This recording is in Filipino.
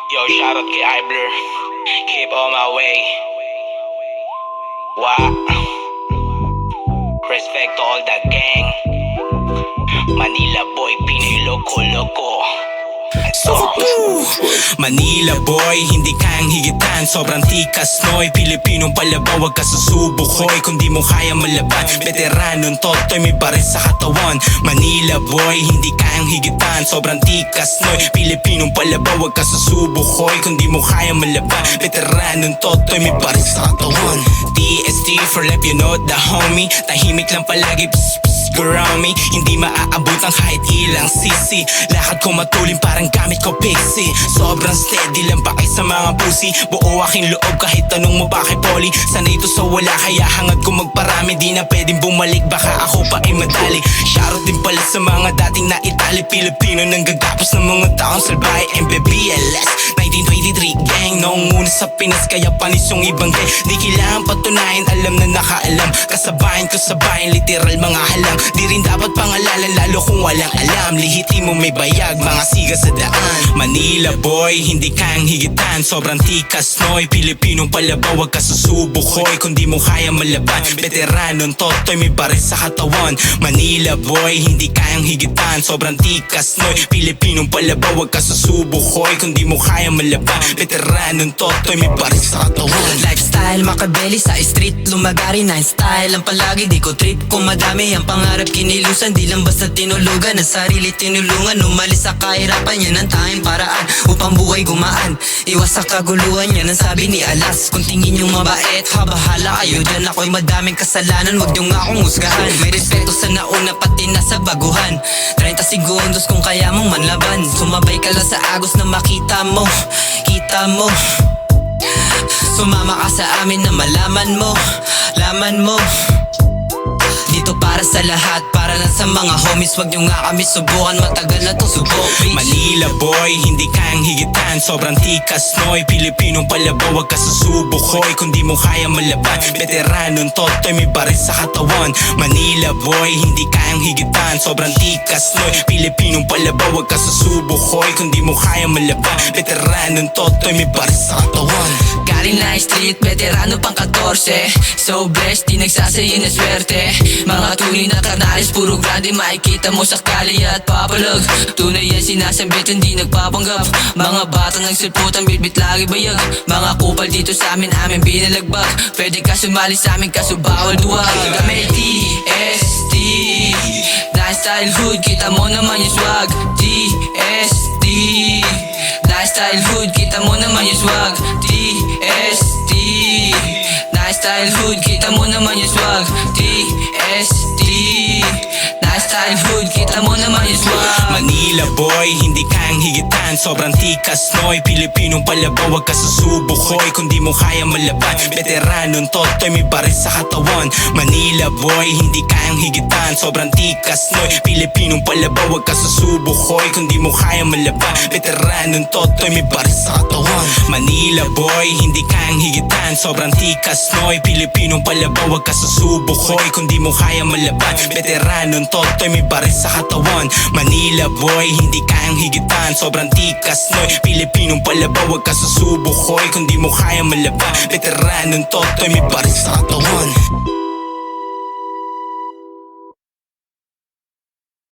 Yo, shoutout kay Ibler. Keep on my way. Wow. Respect to all that gang. Manila boy, Pinoy loko-loko. Manila boy, hindi kayang higitan. Sobrang tikas noy, Pilipinong palabaw, wag ka susubukoy. Kung di mo kaya malaban, veteranong totoy, may baris sa katawan. Manila boy, hindi kayang higitan. Sobrang tikas noy, Pilipinong palabaw, wag ka susubukoy. Kung di mo kaya malaban, veteranong totoy, may baris sa katawan. TST for life, you know the homie. Tahimik lang palagi, pss pss around me. Hindi maaabutan kahit ilang sisi. Lakad ko matulin parang gamit ko pixie. Sobrang steady lang bakit sa mga pussy. Buo aking loob kahit tanong mo ba kay Polly. Sanay ito sa wala kaya hangad ko magparami. Di na pwedeng bumalik baka ako pa ay madali. Shoutout din pala sa mga dating na Itali Pilipino nang gagapos ng mga taong salbahe. MBBLS 1923 gang. Noong una sa Pinas kaya panis yung ibang gang. Di kailangan patunayan, alam na nakaalam. Kasabayan ko sa bayan, literal mga halang. Di rin dapat pangalalan lalo kung walang alam. Lihitimo may bayag, mga siga sa daan. Manila boy, hindi kayang higitan. Sobrang tikas noy, Pilipinong palabaw, wag ka susubukoy. Kung di mo kaya malaban, veteranong totoy, may baris sa katawan. Manila boy, hindi kayang higitan. Sobrang tikas noy, Pilipinong palabaw, wag ka susubukoy. Kung di mo kaya malaban, veteranong totoy, may baris sa katawan. Lifestyle, makabeli sa street, lumagari na style. Ang palagi di ko trip, kung madami ang pangarap kinilusan. Di lang basta tinulugan, ang sarili tinulungan. Umalis sa kahirapan, yan ang tanging paraan upang buhay gumaan. Iwas sa kaguluhan, yan ang sabi ni Alas. Kung tingin yung mabait, bahala kayo dyan. Ako'y madaming kasalanan, wag nyo nga akong husgahan. May respeto sa nauna pati na sa baguhan. 30 segundos kung kaya mong manlaban. Sumabay ka lang sa agos na makita mo. Kita mo, sumama ka sa amin na malaman mo. Laman mo, dito para sa lahat, para lang sa mga homies. Wag nyo nga kami subukan, matagal na to subok, bitch. Manila boy, hindi kayang higitan. Sobrang tikas noy, Pilipinong palabaw, wag ka susubukoy. Kung di mo kaya malaban, veteranong totoy, may baris sa katawan. Manila boy, hindi kayang higitan. Sobrang tikas noy, Pilipinong palabaw, wag ka susubukoy. Kung di mo kaya malaban, veteranong totoy, may baris sa katawan. Galing na street, veterano pang 14. So blessed, di nagsasayin na swerte. Mga tunay na karnalis, puro grande, makikita mo sa kali at papalag. Tunay yan sinasambit, hindi nagpapanggap. Mga batang nagsulputan, bitbit lagi bayag. Mga kupal dito sa amin, amin binalagbag. Pwede ka sumali sa amin, kaso bawal duwag. Kami TST, lifestyle hood, kita mo naman yung swag. TST, lifestyle hood, kita mo naman yung swag. TST, lifestyle hood, kita mo naman yung swag. TST, lifestyle hood, kita mo naman yung swag. Manila boy, hindi kayang higitan. Sobrang tikas noy, Pilipinong palabaw, wag ka susubukoy. Kung di mo kaya malaban, veteranong totoy, may baris sa katawan. Manila boy, hindi kayang higitan. Sobrang tikas noy, Pilipinong palabaw, wag ka susubukoy. Kung di mo kaya malaban, veteranong totoy, may baris sa katawan. Manila boy, hindi kayang higitan. Sobrang tikas noy, Pilipinong palabaw, wag ka susubukoy. Kung di mo kaya malaban, veteranong totoy, may baris sa katawan. Manila boy, hindi kayang higitan. Sobrang tikas noy, Pilipinong palabaw, wag ka susubukoy. Kung di mo kaya malaban, veteranong totoy, may baris sa katawan.